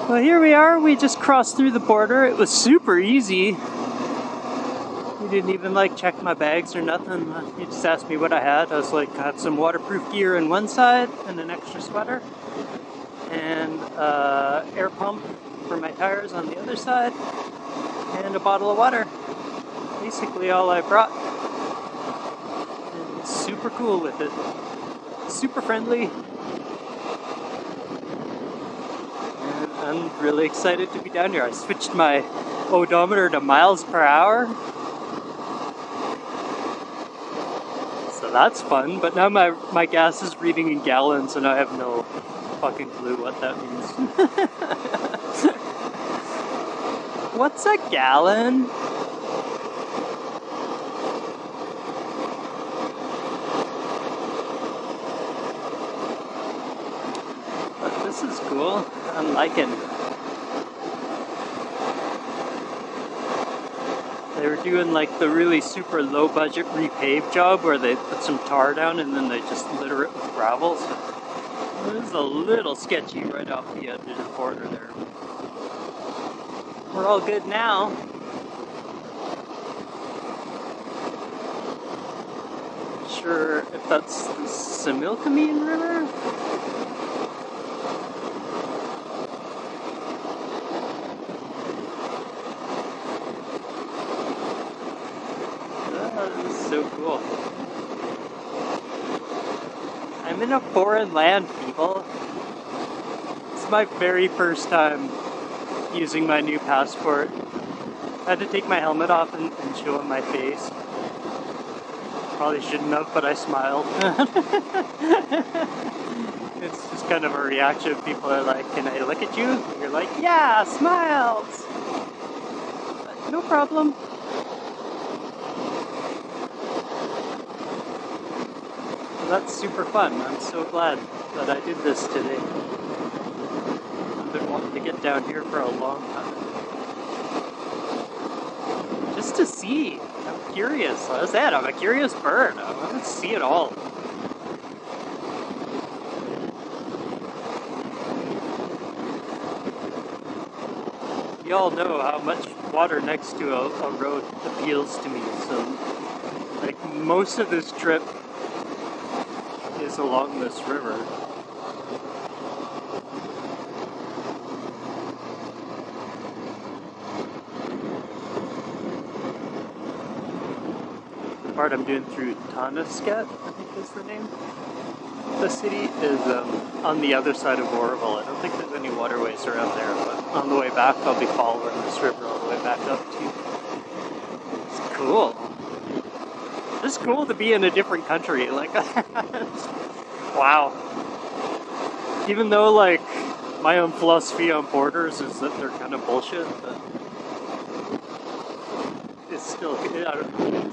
Well, here we are. We just crossed through the border. It was super easy. He didn't even check my bags or nothing. He just asked me what I had. I was like, I have some waterproof gear on one side and an extra sweater and air pump for my tires on the other side and a bottle of water. Basically all I brought. And he's super cool with it. Super friendly. I'm really excited to be down here. I switched my odometer to miles per hour. So that's fun, but now my gas is reading in gallons and I have no fucking clue what that means. What's a gallon? But this is cool. I'm liking. They were doing the really super low budget repave job where they put some tar down and then they just litter it with gravel. So it was a little sketchy right off the edge of the border there. We're all good now. Not sure if that's the Similkameen River. This is so cool. I'm in a foreign land, people. It's my very first time using my new passport. I had to take my helmet off and show him my face. Probably shouldn't have, but I smiled. It's just kind of a reaction. People are like, "Can I look at you?" And you're like, "Yeah, smiles." But no problem. That's super fun. I'm so glad that I did this today. I've been wanting to get down here for a long time. Just to see. I'm curious. Like I said, I'm a curious bird. I want to see it all. You all know how much water next to a road appeals to me. So, most of this trip is along this river. The part I'm doing through Tanisket, I think is the name. The city is on the other side of Oroville. I don't think there's any waterways around there, but on the way back I'll be following this river all the way back up too. It's cool. It's cool to be in a different country. Wow. Even though my own philosophy on borders is that they're kind of bullshit, but it's still, I don't know,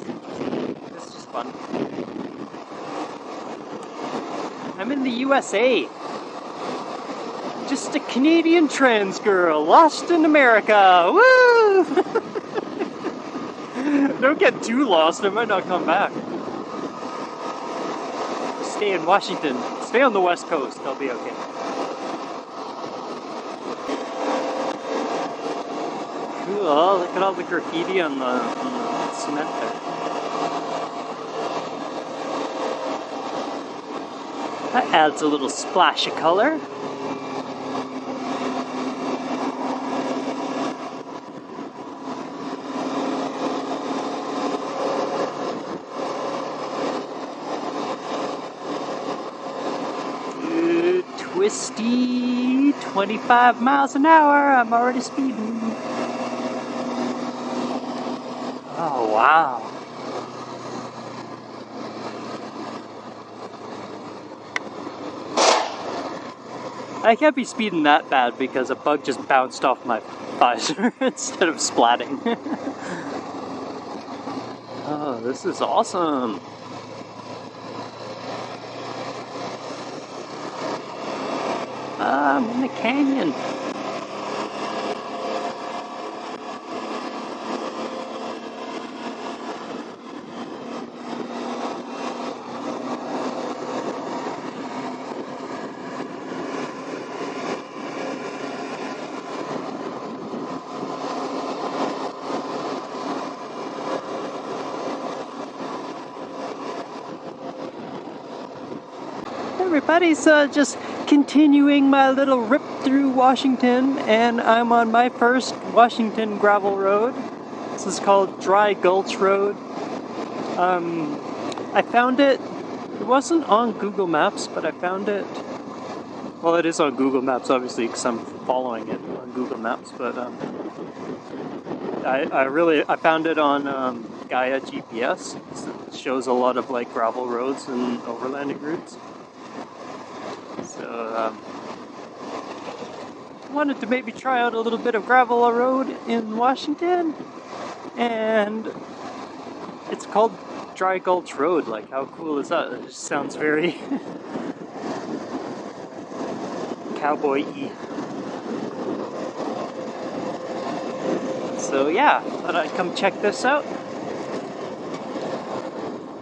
it's just fun. I'm in the USA. Just a Canadian trans girl lost in America. Woo! Don't get too lost, I might not come back. Stay in Washington. Stay on the West Coast, I'll be okay. Cool, look at all the graffiti on the cement there. That adds a little splash of color. Twisty, 25 miles an hour, I'm already speeding. Oh, wow. I can't be speeding that bad because a bug just bounced off my visor instead of splatting. Oh, this is awesome. I'm in a canyon. buddy's just continuing my little rip through Washington, and I'm on my first Washington gravel road. This is called Dry Gulch Road. I found it wasn't on Google Maps, but I found it, well, it is on Google Maps obviously because I'm following it on Google Maps, but I found it on Gaia GPS. It shows a lot of like gravel roads and overlanding routes. So I wanted to maybe try out a little bit of gravel road in Washington, and it's called Dry Gulch Road. Like, how cool is that? It just sounds very cowboy-y. So yeah, thought I'd come check this out.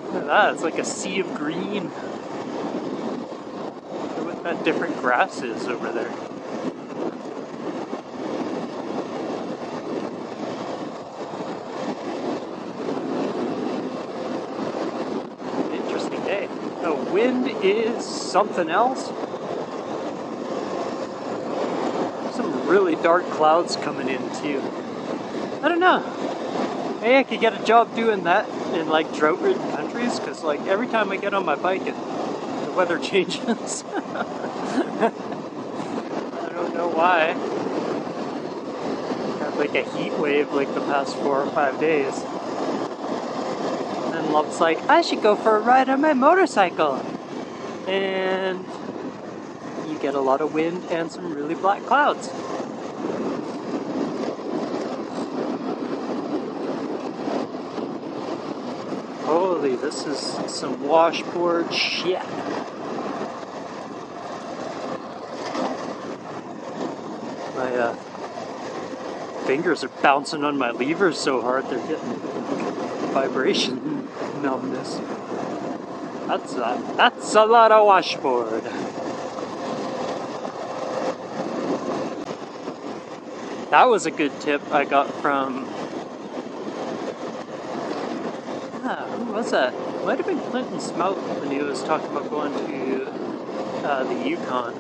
Look at that, it's like a sea of green. Look what that different grass is over there. Interesting day. The wind is something else. Some really dark clouds coming in too. I don't know. Maybe I could get a job doing that in like drought-ridden countries, because like every time I get on my bike, the weather changes. I don't know why. Had like a heat wave like the past 4 or 5 days. And then Love's like, I should go for a ride on my motorcycle. And you get a lot of wind and some really black clouds. Holy, this is some washboard shit. My fingers are bouncing on my levers so hard they're getting vibration numbness. That's a lot of washboard. That was a good tip I got from, who was that? Might have been Clinton Smout when he was talking about going to the Yukon.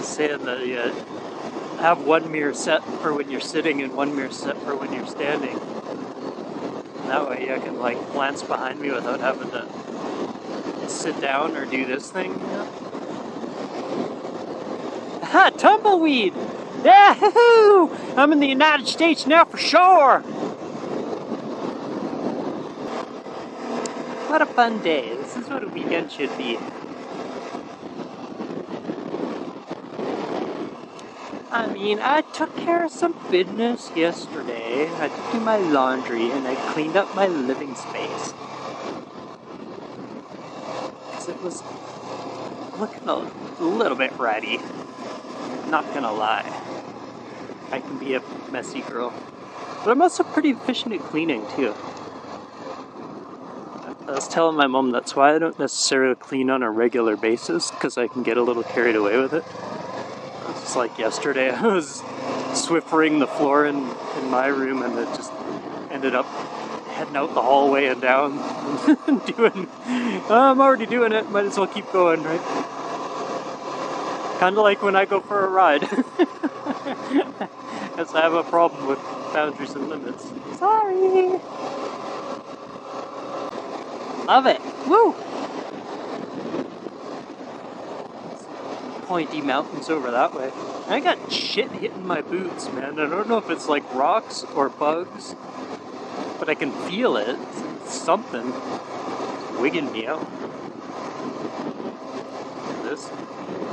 Saying that you have one mirror set for when you're sitting and one mirror set for when you're standing. And that way I can like glance behind me without having to sit down or do this thing. You know? Ha! Tumbleweed! Yahoo! I'm in the United States now for sure! What a fun day. This is what a weekend should be. I mean, I took care of some business yesterday. I did do my laundry and I cleaned up my living space. Because it was looking a little bit ratty. Not gonna lie. I can be a messy girl. But I'm also pretty efficient at cleaning too. I was telling my mom that's why I don't necessarily clean on a regular basis, because I can get a little carried away with it. It's like yesterday, I was Swiffering the floor in my room, and it just ended up heading out the hallway and down and doing, I'm already doing it, might as well keep going, right? Kind of like when I go for a ride. Because I have a problem with boundaries and limits. Sorry! Love it! Woo! Pointy mountains over that way. I got shit hitting my boots, man. I don't know if it's like rocks or bugs, but I can feel it. It's something. It's wigging me out. This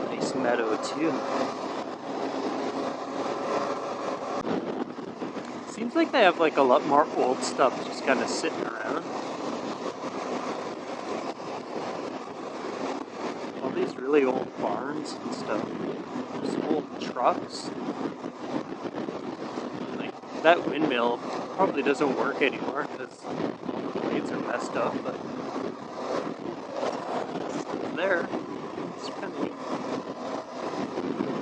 nice meadow too. Seems like they have like a lot more old stuff just kind of sitting around. All these really old barns and stuff. There's old trucks. Like that windmill probably doesn't work anymore because the blades are messed up, but it's there. It's kind of neat.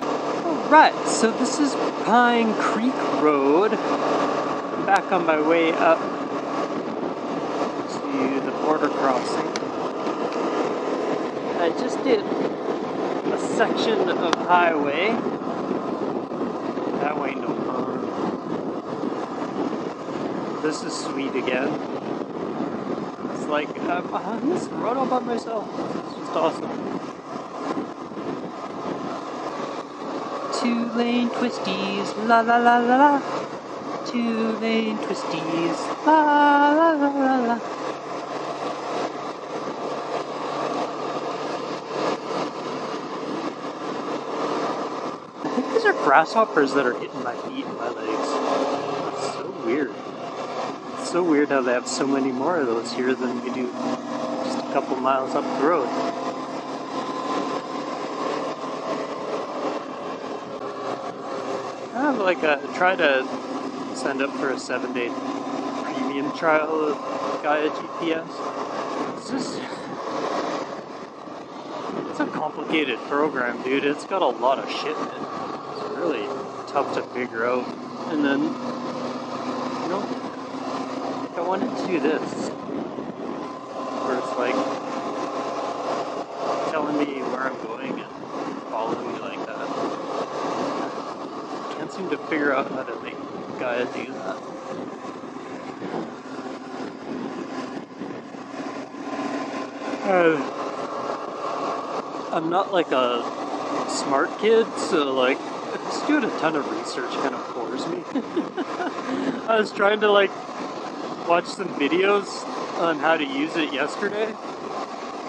Alright, so this is Pine Creek Road. I'm back on my way up to the border crossing. I just did a section of highway. That way no fun. This is sweet again. It's like, I'm on this road all by myself. It's just awesome. 2-lane twisties, la la la la la. 2-lane twisties, la la la la la. I think these are grasshoppers that are hitting my feet and my legs. It's so weird. It's so weird how they have so many more of those here than we do just a couple miles up the road. I have try to sign up for a 7-day premium trial of Gaia GPS. It's a complicated program, dude. It's got a lot of shit in it. It's really tough to figure out. And then, you know, I wanted to do this, where it's like telling me where I'm going and following me like that. I can't seem to figure out how to make Gaia do that. I'm not like a smart kid, so like just doing a ton of research kind of bores me. I was trying to like watch some videos on how to use it yesterday,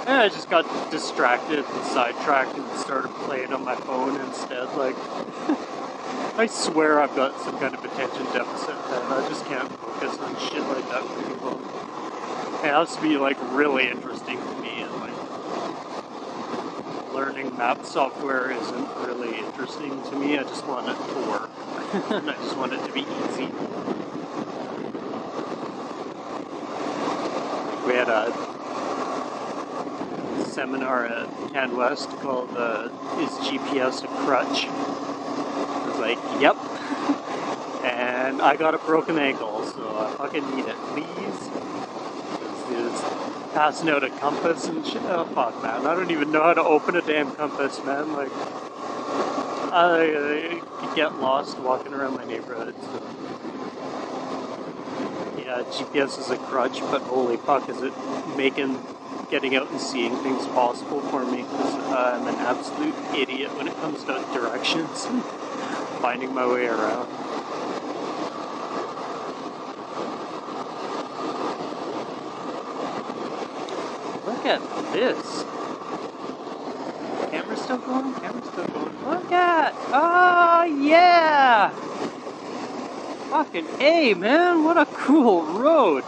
and I just got distracted and sidetracked and started playing on my phone instead. Like, I swear I've got some kind of attention deficit, and I just can't focus on shit like that for too long. It has to be like really interesting to me, and like learning map software isn't really interesting to me. I just want it to work. And I just want it to be easy. We had a seminar at CanWest called Is GPS a Crutch? I was like, yep. And I got a broken ankle, so I fucking need it, please. It's passing out a compass and shit. Oh fuck, man. I don't even know how to open a damn compass, man. Like, I could get lost walking around my neighborhood. So. Yeah, GPS is a crutch, but holy fuck, is it making getting out and seeing things possible for me? Because I'm an absolute idiot when it comes to directions and finding my way around. Look at this. Camera's still going? Camera's still going. Look at! Oh, yeah! Fucking A, man! What a cool road!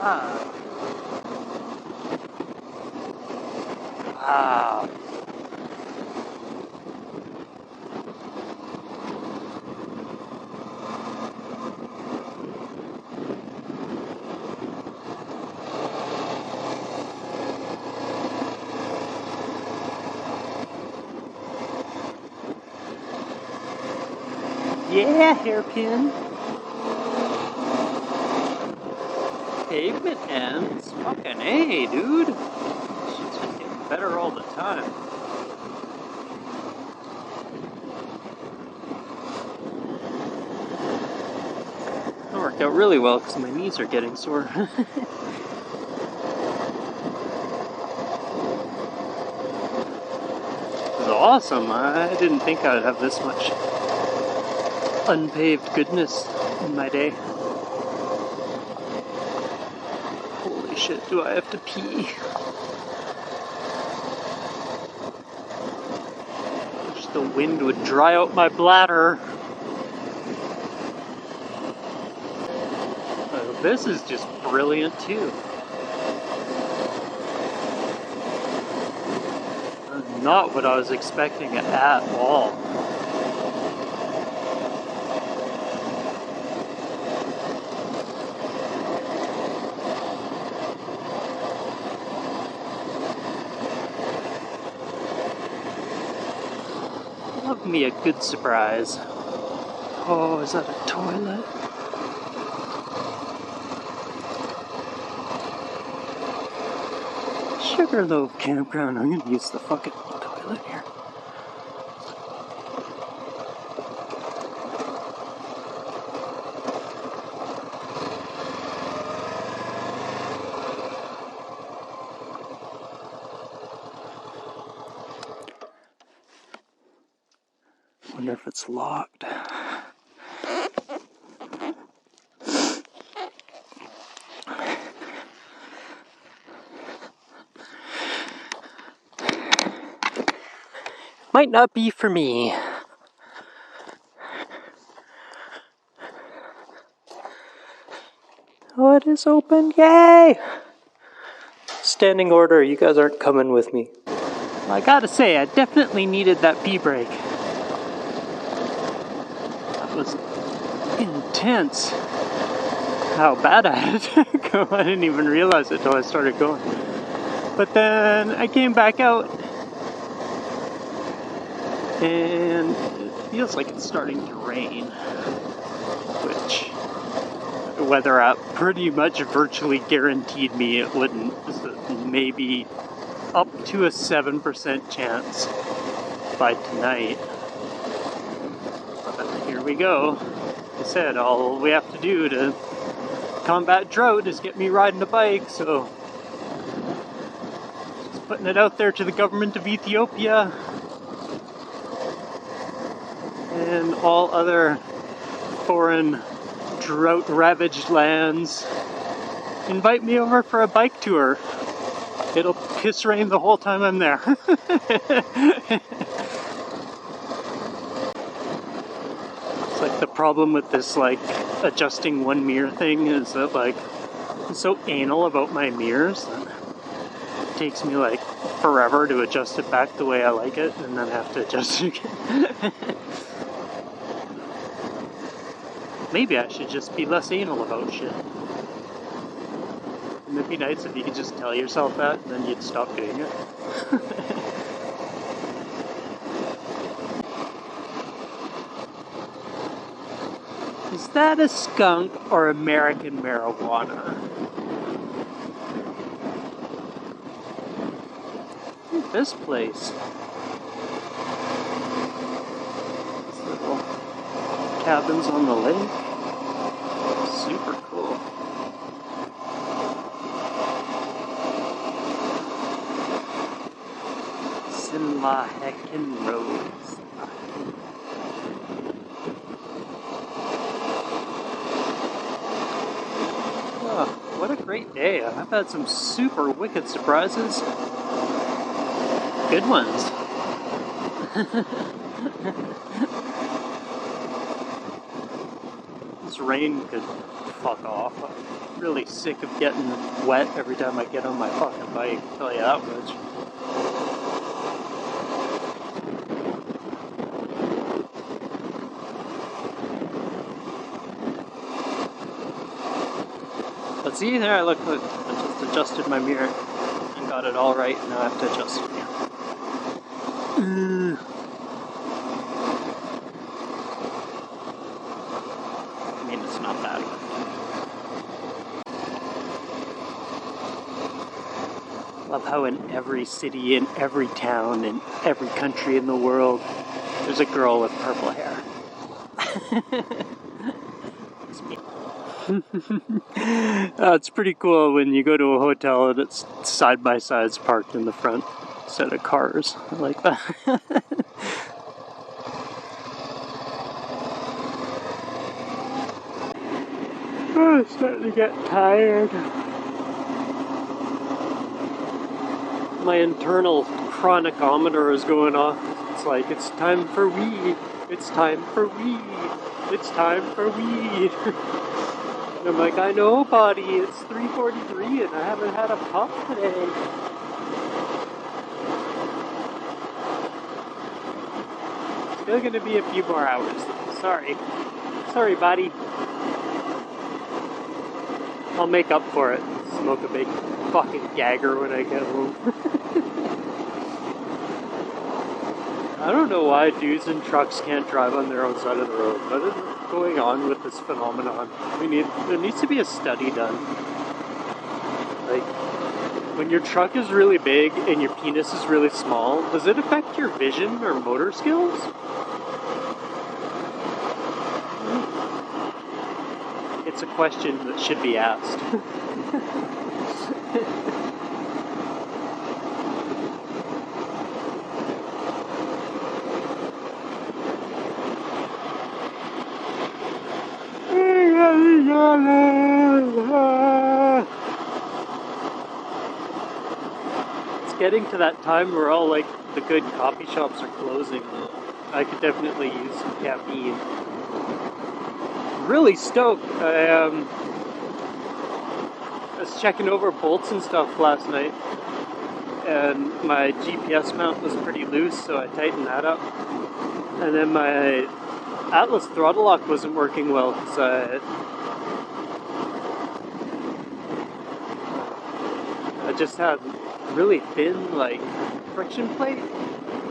Wow. Yeah, hairpin. Pavement ends. Fucking A, dude. Shit's just getting better all the time. That worked out really well because my knees are getting sore. It was awesome. I didn't think I'd have this much unpaved goodness in my day. Holy shit, do I have to pee? Wish the wind would dry out my bladder. Oh, this is just brilliant too. Not what I was expecting at all. give me a good surprise. Oh, is that a toilet? Sugarloaf Campground. I'm gonna use the fucking toilet here. Wonder if it's locked. Might not be for me. Oh, it is open. Yay! Standing order, you guys aren't coming with me. Well, I gotta say, I definitely needed that pee break. That was intense. How bad I had to go. I didn't even realize it until I started going. But then I came back out and it feels like it's starting to rain, which the weather app pretty much virtually guaranteed me it wouldn't. So maybe up to a 7% chance by tonight. But here we go. Like I said, all we have to do to combat drought is get me riding a bike, so just putting it out there to the government of Ethiopia and all other foreign drought-ravaged lands. Invite me over for a bike tour. It'll piss rain the whole time I'm there. It's like the problem with this like adjusting one mirror thing is that like I'm so anal about my mirrors that it takes me like forever to adjust it back the way I like it and then have to adjust it again. Maybe I should just be less anal about shit. Wouldn't it be nice if you could just tell yourself that and then you'd stop doing it? Is that a skunk or American marijuana? This place. These little cabins on the lake. Super cool. Sinla Heckin Rose. Oh, what a great day. I've had some super wicked surprises. Good ones. This rain could fuck off. I'm really sick of getting wet every time I get on my fucking bike, I'll tell you that much. But see, there, look, I just adjusted my mirror and got it all right, and now I have to adjust it again. I mean, it's not bad. Love how in every city, in every town, in every country in the world, there's a girl with purple hair. It's me. It's pretty cool when you go to a hotel and it's side-by-sides parked in the front set of cars. I like that. Oh, I'm starting to get tired. My internal chronicometer is going off. It's like, it's time for weed. It's time for weed. It's time for weed. And I'm like, I know, buddy. It's 3:43 and I haven't had a puff today. Still gonna be a few more hours. Sorry. Sorry, buddy. I'll make up for it. Smoke a big fucking gagger when I get home. I don't know why dudes in trucks can't drive on their own side of the road. What is going on with this phenomenon? There needs to be a study done. Like, when your truck is really big and your penis is really small, does it affect your vision or motor skills? It's a question that should be asked. It's getting to that time where all like the good coffee shops are closing. I could definitely use some caffeine. Really stoked. I was checking over bolts and stuff last night, and my GPS mount was pretty loose, so I tightened that up. And then my Atlas throttle lock wasn't working well because I just had really thin like friction plate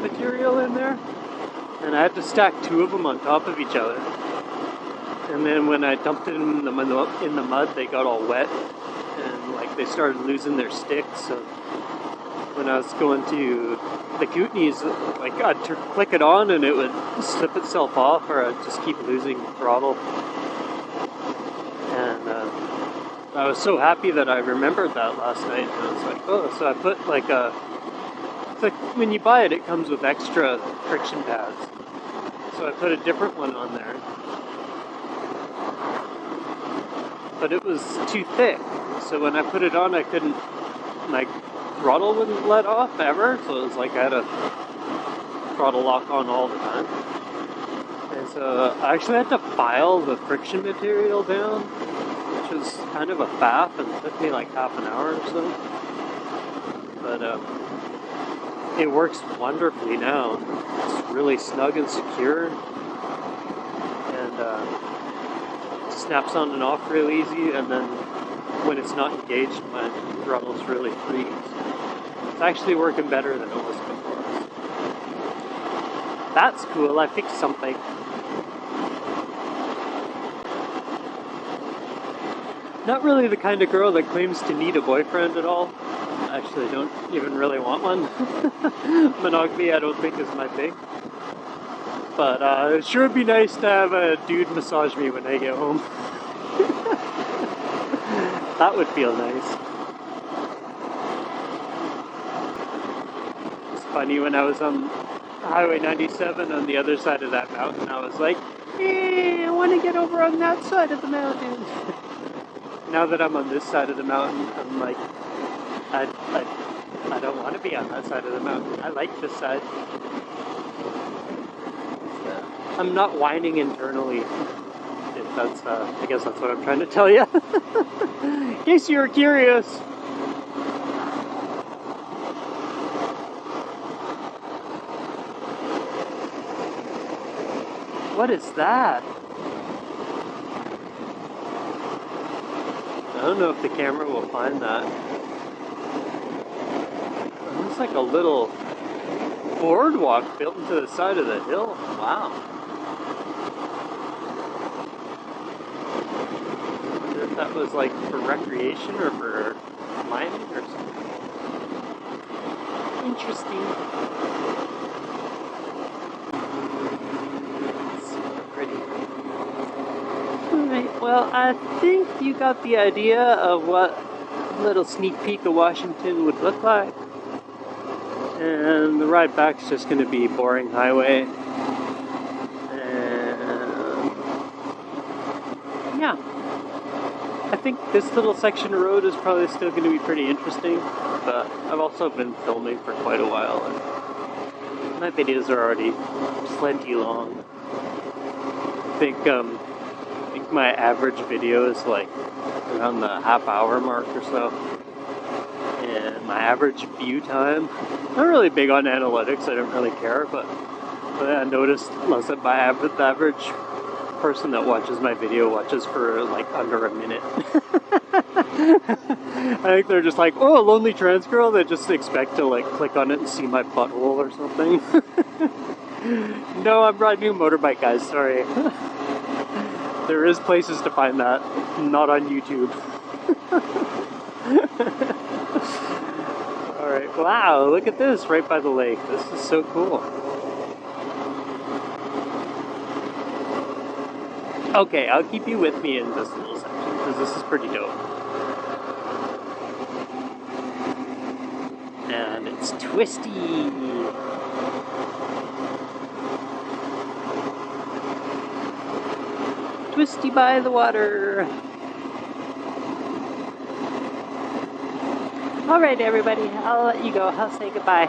material in there, and I had to stack two of them on top of each other. And then when I dumped it in the mud, they got all wet and like they started losing their sticks. So when I was going to the Kootenays, like I'd click it on and it would slip itself off, or I'd just keep losing throttle. And I was so happy that I remembered that last night. And I was like, oh, so I put like it's like when you buy it, it comes with extra friction pads. So I put a different one on there. But it was too thick, so when I put it on, I couldn't, like, throttle wouldn't let off ever, so it was like I had a throttle lock on all the time. And so I actually had to file the friction material down, which was kind of a faff, and it took me like half an hour or so. But it works wonderfully now. It's really snug and secure, and snaps on and off real easy, and then when it's not engaged, my throttle's really free. It's actually working better than it was before. That's cool, I fixed something. Not really the kind of girl that claims to need a boyfriend at all. I actually don't even really want one. Monogamy I don't think is my thing. But it sure would be nice to have a dude massage me when I get home. That would feel nice. It's funny, when I was on Highway 97 on the other side of that mountain, I was like, I want to get over on that side of the mountain. Now that I'm on this side of the mountain, I'm like, I don't want to be on that side of the mountain. I like this side. I'm not whining internally. That's, I guess that's what I'm trying to tell you. In case you were curious. What is that? I don't know if the camera will find that. It looks like a little boardwalk built into the side of the hill. Wow. I wonder if that was like for recreation or for mining or something. Interesting. Super pretty. Alright, well, I think you got the idea of what a little sneak peek of Washington would look like. And the ride back is just going to be boring highway. And yeah, I think this little section of road is probably still going to be pretty interesting. But I've also been filming for quite a while, and my videos are already plenty long. I think my average video is like around the half-hour mark or so. And my average view time, not really big on analytics, I don't really care, but I noticed that my average person that watches my video watches for like under a minute. I think they're just like, oh, a lonely trans girl, they just expect to like click on it and see my butthole or something. No, I'm riding a motorbike, guys, sorry. There is places to find that, not on YouTube. Alright, wow, look at this right by the lake. This is so cool. Okay, I'll keep you with me in this little section, because this is pretty dope. And it's twisty. Twisty by the water. Alright everybody, I'll let you go. I'll say goodbye.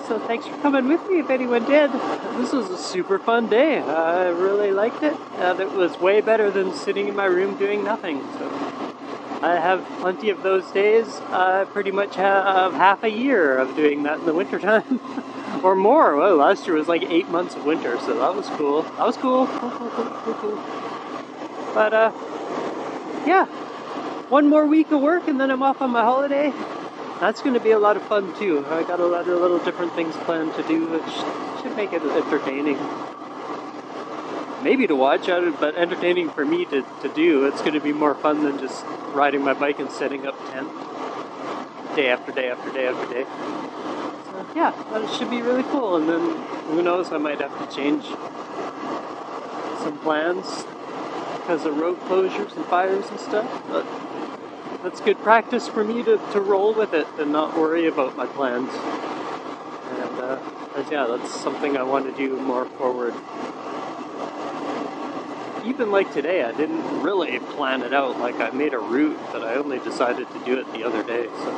So thanks for coming with me if anyone did. This was a super fun day. I really liked it. And it was way better than sitting in my room doing nothing. So I have plenty of those days. I pretty much have half a year of doing that in the wintertime. Or more. Well, last year was like 8 months of winter, so that was cool. That was cool. Cool. But, yeah. One more week of work and then I'm off on my holiday. That's going to be a lot of fun too. I got a lot of little different things planned to do, which should make it entertaining. Maybe to watch, but entertaining for me to do. It's going to be more fun than just riding my bike and setting up tent day after day after day after day. So yeah, that should be really cool. And then who knows, I might have to change some plans because of road closures and fires and stuff. But that's good practice for me to roll with it and not worry about my plans. And yeah, that's something I want to do more forward. Even like today, I didn't really plan it out. Like I made a route, but I only decided to do it the other day. So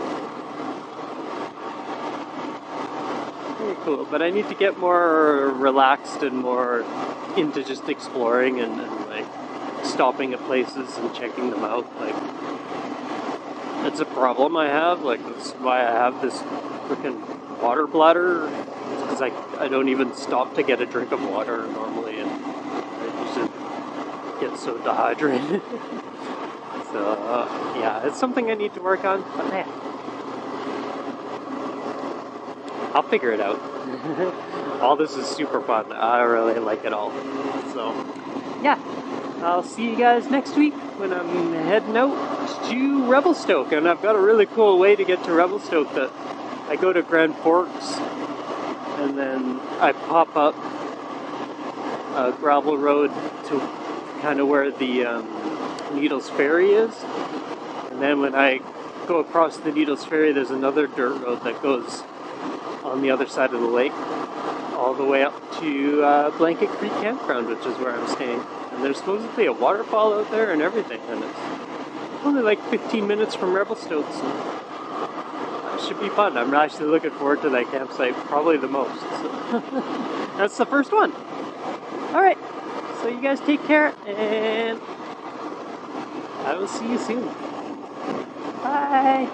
very cool. But I need to get more relaxed and more into just exploring and like stopping at places and checking them out. Like it's a problem I have. Like that's why I have this freaking water bladder. Because I don't even stop to get a drink of water normally, and I just get so dehydrated. So yeah, it's something I need to work on. But man, I'll figure it out. All this is super fun. I really like it all. So yeah, I'll see you guys next week when I'm heading out to Revelstoke. And I've got a really cool way to get to Revelstoke. That I go to Grand Forks and then I pop up a gravel road to kind of where the Needles Ferry is. And then when I go across the Needles Ferry, there's another dirt road that goes on the other side of the lake all the way up to Blanket Creek Campground, which is where I'm staying. And there's supposedly a waterfall out there and everything, and it's only like 15 minutes from Revelstoke, so it should be fun. I'm actually looking forward to that campsite probably the most. So. That's the first one. Alright, so you guys take care, and I will see you soon. Bye!